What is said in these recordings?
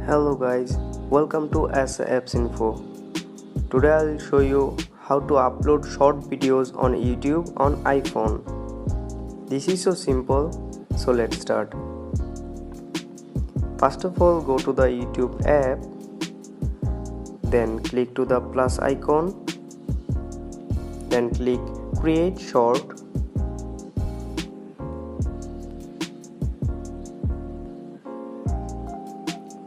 Hello guys, welcome to Apps Info. Today I'll show you how to upload short videos on YouTube on iPhone. This is so simple, so let's start. First of all, go to the YouTube app, then click to the plus icon, then click create short.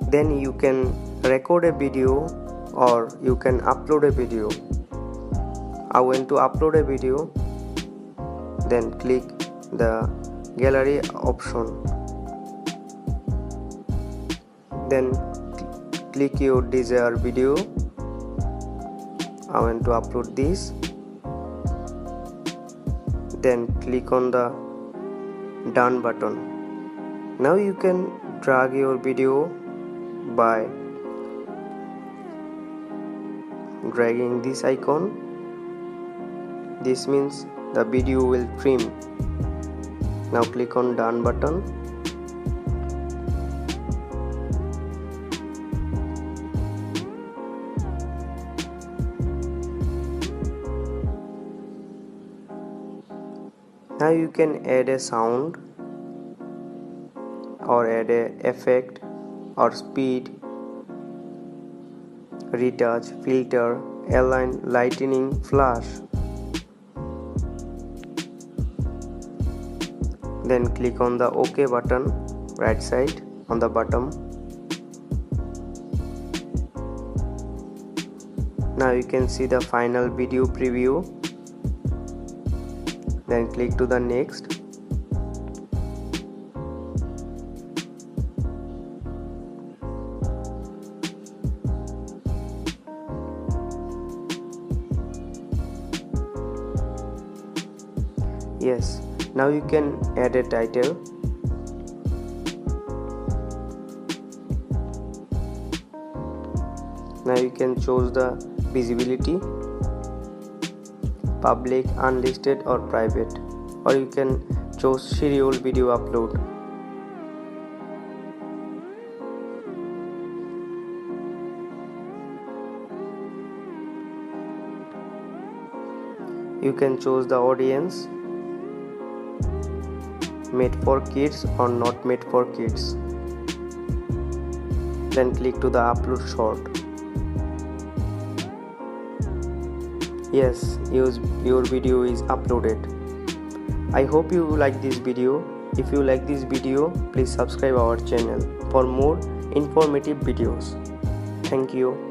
Then you can record a video or you can upload a video. I want to upload a video, then click the gallery option, then click your desired video. I want to upload this, then click on the done button. Now you can drag your video by dragging this icon. This means the video will trim. Now click on done button. Now you can add a sound or add a effect or speed, retouch, filter, align, lightning, flash. Then click on the OK button right side on the bottom. Now you can see the final video preview. Then click to the next. Yes, now you can add a title. Now you can choose the visibility, public, unlisted or private, or you can choose serial video upload. You can choose the audience, made for kids or not made for kids. Then click to the upload short. Yes, your video is uploaded. I hope you like this video. If you like this video, please subscribe our channel for more informative videos. Thank you.